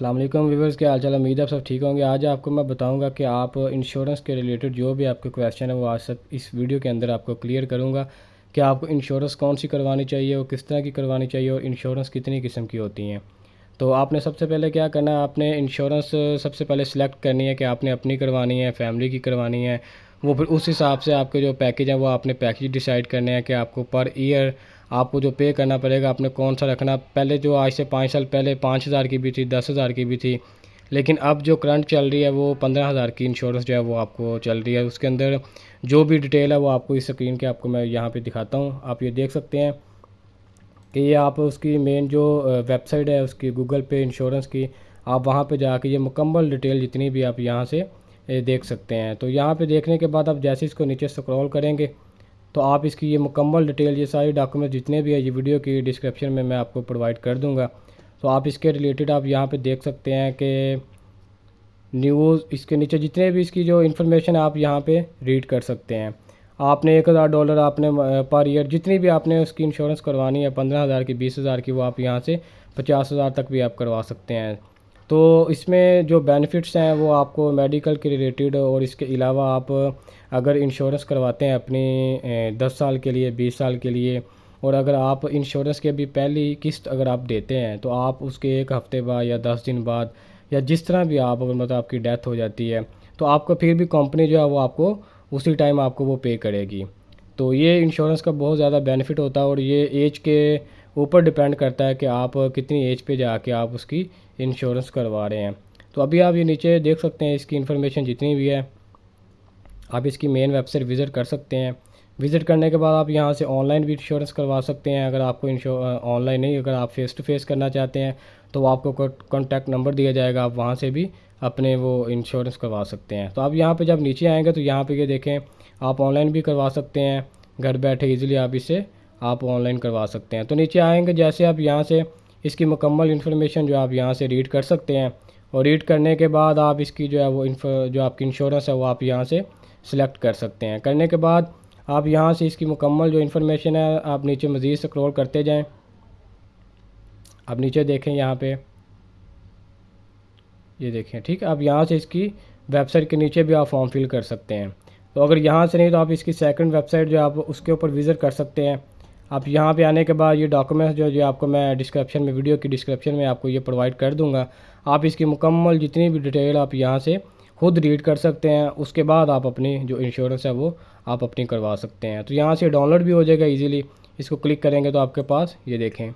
अस्सलाम वालेकुम व्यूवर्स, क्या हाल चाल। उम्मीद है आप सब ठीक होंगे। आज आपको मैं बताऊंगा कि आप इंश्योरेंस के रिलेटेड जो भी आपके क्वेश्चन है वो आज सब इस वीडियो के अंदर आपको क्लियर करूंगा कि आपको इंश्योरेंस कौन सी करवानी चाहिए और किस तरह की करवानी चाहिए और इंश्योरेंस कितनी किस्म की होती हैं। तो आपने सबसे पहले क्या करना है, आपने इंश्योरेंस सबसे पहले सिलेक्ट करनी है कि आपने अपनी करवानी है, फैमिली की करवानी है। वो फिर उस हिसाब से आपके जो पैकेज है वो आपने पैकेज डिसाइड करने हैं कि आपको पर ईयर आपको जो पे करना पड़ेगा आपने कौन सा रखना। पहले जो आज से 5 साल पहले 5,000 की भी थी, 10,000 की भी थी, लेकिन अब जो करंट चल रही है वो 15,000 की इंश्योरेंस जो है वो आपको चल रही है। उसके अंदर जो भी डिटेल है वो आपको इस स्क्रीन के आपको मैं यहाँ पे दिखाता हूँ। आप ये देख सकते हैं कि ये आप उसकी मेन जो वेबसाइट है उसकी गूगल पे इंश्योरेंस की, आप वहाँ पे जाके ये मुकम्मल डिटेल जितनी भी आप यहाँ से देख सकते हैं। तो यहाँ पे देखने के बाद आप जैसे इसको नीचे स्क्रॉल करेंगे तो आप इसकी ये मुकम्मल डिटेल, ये सारी डॉक्यूमेंट जितने भी है ये वीडियो की डिस्क्रिप्शन में मैं आपको प्रोवाइड कर दूँगा। तो आप इसके रिलेटेड आप यहाँ पे देख सकते हैं कि न्यूज़, इसके नीचे जितने भी इसकी जो इन्फॉर्मेशन आप यहाँ पे रीड कर सकते हैं। आपने $1,000 आपने पर ईयर जितनी भी आपने उसकी इंश्योरेंस करवानी है, 15,000 की, 20,000 की, वो आप यहाँ से 50,000 तक भी आप करवा सकते हैं। तो इसमें जो बेनिफिट्स हैं वो आपको मेडिकल के रिलेटेड, और इसके अलावा आप अगर इंश्योरेंस करवाते हैं अपनी 10 साल के लिए, 20 साल के लिए, और अगर आप इंश्योरेंस की भी पहली किस्त अगर आप देते हैं तो आप उसके 1 हफ़्ते बाद या 10 दिन बाद या जिस तरह भी आप अगर मतलब आपकी डेथ हो जाती है तो आपको फिर भी कंपनी जो है वो आपको उसी टाइम आपको वो पे करेगी। तो ये इंश्योरेंस का बहुत ज़्यादा बेनिफिट होता है, और ये एज के ऊपर डिपेंड करता है कि आप कितनी एज पे जाके आप उसकी इंश्योरेंस करवा रहे हैं। तो अभी आप ये नीचे देख सकते हैं इसकी इन्फॉर्मेशन जितनी भी है। आप इसकी मेन वेबसाइट विज़िट कर सकते हैं। विज़िट करने के बाद आप यहाँ से ऑनलाइन भी इंश्योरेंस करवा सकते हैं। अगर आपको ऑनलाइन नहीं, अगर आप फ़ेस टू फ़ेस करना चाहते हैं तो आपको कॉन्टैक्ट नंबर दिया जाएगा, आप वहाँ से भी अपने वो इंश्योरेंस करवा सकते हैं। तो आप यहाँ पे जब नीचे आएंगे तो यहाँ पे ये देखें, आप ऑनलाइन भी करवा सकते हैं, घर बैठे इजीली आप इसे आप ऑनलाइन करवा सकते हैं। तो नीचे आएंगे जैसे आप यहाँ से इसकी मुकम्मल इन्फॉर्मेशन जो आप यहाँ से रीड कर सकते हैं, और रीड करने के बाद आप इसकी जो है वो जो आपकी इंश्योरेंस है वो आप यहाँ से सिलेक्ट कर सकते हैं। करने के बाद आप यहाँ से इसकी मुकम्मल जो इन्फॉर्मेशन है आप नीचे मज़ीद स्क्रॉल करते जाएं। आप नीचे देखें, यहाँ पे ये देखें, ठीक है। आप यहाँ से इसकी वेबसाइट के नीचे भी आप फॉर्म फिल कर सकते हैं। तो अगर यहाँ से नहीं तो आप इसकी सेकंड वेबसाइट जो आप उसके ऊपर विज़िट कर सकते हैं। आप यहाँ पे आने के बाद ये डॉक्यूमेंट्स जो जो आपको मैं डिस्क्रिप्शन में, वीडियो की डिस्क्रिप्शन में आपको ये प्रोवाइड कर दूँगा। आप इसकी मुकम्मल जितनी भी डिटेल आप यहाँ से खुद रीड कर सकते हैं। उसके बाद आप अपनी जो इंश्योरेंस है वो आप अपनी करवा सकते हैं। तो यहाँ से डाउनलोड भी हो जाएगा ईज़िली। इसको क्लिक करेंगे तो आपके पास ये देखें,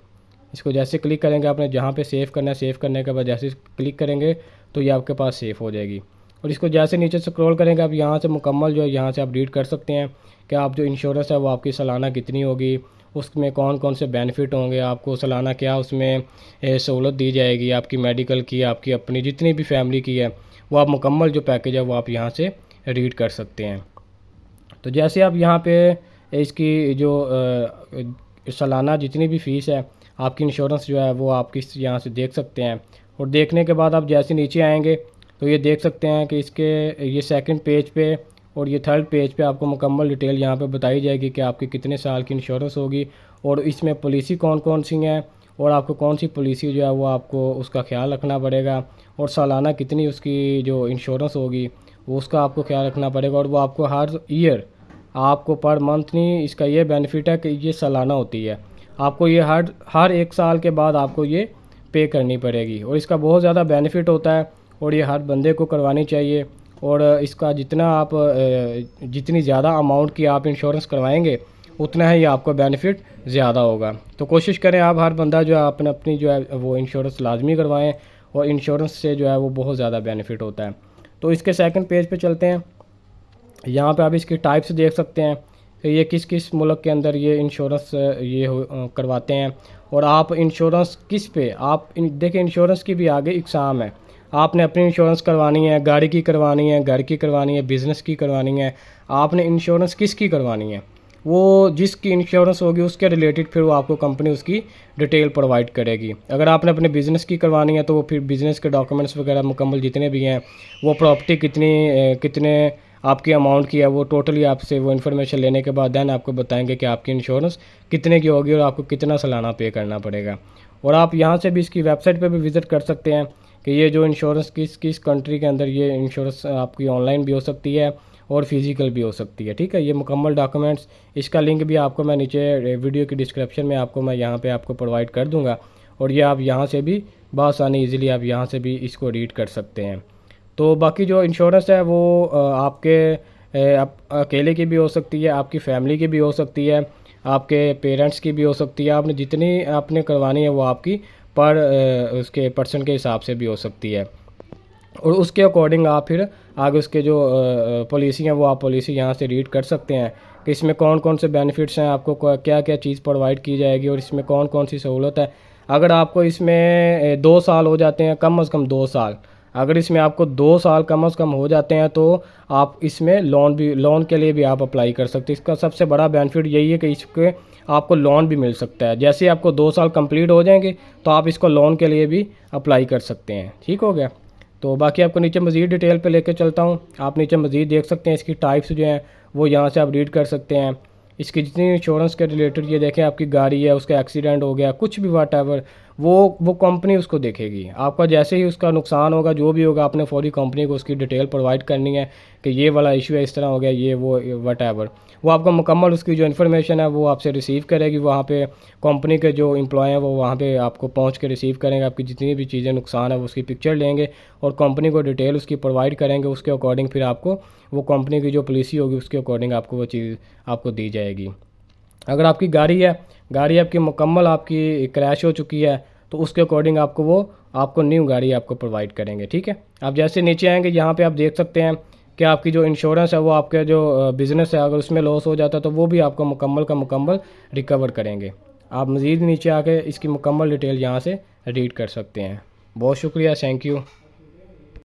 इसको जैसे क्लिक करेंगे आपने जहाँ पे सेव करना है, सेव करने के बाद जैसे क्लिक करेंगे तो ये आपके पास सेव हो जाएगी। और इसको जैसे नीचे स्क्रॉल करेंगे आप यहाँ से मुकम्मल जो है यहाँ से आप रीड कर सकते हैं कि आप जो इंश्योरेंस है वो आपकी सालाना कितनी होगी, उसमें कौन कौन से बेनिफिट होंगे, आपको सालाना क्या उसमें सहूलत दी जाएगी, आपकी मेडिकल की, आपकी अपनी जितनी भी फैमिली की है, वो आप मुकम्मल जो पैकेज है वो आप यहाँ से रीड कर सकते हैं। तो जैसे आप यहाँ पे इसकी जो सालाना जितनी भी फ़ीस है आपकी इंश्योरेंस जो है वो आप किस यहाँ से देख सकते हैं। और देखने के बाद आप जैसे नीचे आएंगे तो ये देख सकते हैं कि इसके ये सेकंड पेज पे और ये थर्ड पेज पे आपको मुकम्मल डिटेल यहाँ पे बताई जाएगी कि आपकी कितने साल की इंश्योरेंस होगी, और इसमें पॉलिसी कौन कौन सी हैं, और आपको कौन सी पॉलिसी जो है वो आपको उसका ख्याल रखना पड़ेगा, और सालाना कितनी उसकी जो इंश्योरेंस होगी वो उसका आपको ख्याल रखना पड़ेगा। और वो आपको हर ईयर आपको पर मंथ नहीं, इसका ये बेनिफिट है कि ये सालाना होती है, आपको ये हर 1 साल के बाद आपको ये पे करनी पड़ेगी। और इसका बहुत ज़्यादा बेनिफिट होता है और ये हर बंदे को करवानी चाहिए। और इसका जितना आप जितनी ज़्यादा अमाउंट की आप इंश्योरेंस करवाएंगे उतना ही आपको बेनिफिट ज़्यादा होगा। तो कोशिश करें आप हर बंदा जो है अपनी जो है वो इंश्योरेंस लाजमी करवाएं, और इंश्योरेंस से जो है वो बहुत ज़्यादा बेनिफिट होता है। तो इसके सेकंड पेज पे चलते हैं। यहाँ पे आप इसकी टाइप्स देख सकते हैं कि ये किस किस मुल्क के अंदर ये इंश्योरेंस करवाते हैं, और आप इंश्योरेंस किस पे आप देखिए इंश्योरेंस की भी आगे इकसाम है। आपने अपनी इंश्योरेंस करवानी है, गाड़ी की करवानी है, घर की करवानी है, बिज़नेस की करवानी है, आपने इंश्योरेंस किसकी करवानी है, वो जिसकी इंश्योरेंस होगी उसके रिलेटेड फिर वो आपको कंपनी उसकी डिटेल प्रोवाइड करेगी। अगर आपने अपने बिज़नेस की करवानी है तो वो फिर बिज़नेस के डॉक्यूमेंट्स वगैरह मुकम्मल जितने भी हैं, वो प्रॉपर्टी कितने आपकी अमाउंट की है, वो टोटली आपसे वो इन्फॉर्मेशन लेने के बाद देन आपको बताएंगे कि आपकी इंश्योरेंस कितने की होगी और आपको कितना सालाना पे करना पड़ेगा। और आप यहाँ से भी इसकी वेबसाइट पे भी विज़िट कर सकते हैं कि ये जो इंश्योरेंस किस किस कंट्री के अंदर ये इंश्योरेंस आपकी ऑनलाइन भी हो सकती है और फिज़िकल भी हो सकती है। ठीक है, ये मुकम्मल डॉक्यूमेंट्स, इसका लिंक भी आपको मैं नीचे वीडियो की डिस्क्रिप्शन में आपको मैं यहाँ पे आपको प्रोवाइड कर दूँगा, और ये आप यहाँ से भी बआसानी ईज़िली आप यहाँ से भी इसको रीड कर सकते हैं। तो बाकी जो इंश्योरेंस है वो आपके आप अकेले की भी हो सकती है, आपकी फैमिली की भी हो सकती है, आपके पेरेंट्स की भी हो सकती है। आपने जितनी आपने करवानी है वो आपकी पर उसके पर्सन के हिसाब से भी हो सकती है, और उसके अकॉर्डिंग आप फिर आगे उसके जो पॉलिसी हैं वो आप पॉलिसी यहाँ से रीड कर सकते हैं कि इसमें कौन कौन से बेनिफिट्स हैं, आपको क्या क्या चीज़ प्रोवाइड की जाएगी और इसमें कौन कौन सी सहूलत है। अगर आपको इसमें 2 साल हो जाते हैं, कम से कम 2 साल, अगर इसमें आपको 2 साल कम से कम हो जाते हैं तो आप इसमें लोन के लिए भी आप अप्लाई कर सकते हैं। इसका सबसे बड़ा बेनिफिट यही है कि इसके आपको लोन भी मिल सकता है। जैसे आपको 2 साल कंप्लीट हो जाएंगे तो आप इसको लोन के लिए भी अप्लाई कर सकते हैं। ठीक हो गया। तो बाकी आपको नीचे मज़ीद डिटेल पे लेके चलता हूँ। आप नीचे मज़ीद देख सकते हैं, इसकी टाइप्स जो हैं वो यहाँ से आप रीड कर सकते हैं। इसकी जितनी इंश्योरेंस के रिलेटेड ये देखें, आपकी गाड़ी है उसका एक्सीडेंट हो गया, कुछ भी वाट एवर, वो कंपनी उसको देखेगी। आपका जैसे ही उसका नुकसान होगा, जो भी होगा, आपने फौरी कंपनी को उसकी डिटेल प्रोवाइड करनी है कि ये वाला इशू है, इस तरह हो गया, ये वो वट एवर, वो आपका मुकम्मल उसकी जो इन्फॉर्मेशन है वो आपसे रिसीव करेगी। वहाँ पे कंपनी के जो एम्प्लॉय हैं वो वहाँ पे आपको पहुँच के रिसीव करेंगे। आपकी जितनी भी चीज़ें नुकसान है वो उसकी पिक्चर लेंगे और कंपनी को डिटेल उसकी प्रोवाइड करेंगे। उसके अकॉर्डिंग फिर आपको वो कंपनी की जो पॉलिसी होगी उसके अकॉर्डिंग आपको वो चीज़ आपको दी जाएगी। अगर आपकी गाड़ी है, गाड़ी आपकी मुकम्मल आपकी क्रैश हो चुकी है, तो उसके अकॉर्डिंग आपको न्यू गाड़ी आपको प्रोवाइड करेंगे। ठीक है, आप जैसे नीचे आएंगे यहाँ पे आप देख सकते हैं कि आपकी जो इंश्योरेंस है वो आपके जो बिज़नेस है अगर उसमें लॉस हो जाता है तो वो भी आपको मुकम्मल का मुकम्मल रिकवर करेंगे। आप मज़ीद नीचे आके इसकी मुकम्मल डिटेल यहाँ से रीड कर सकते हैं। बहुत शुक्रिया, थैंक यू।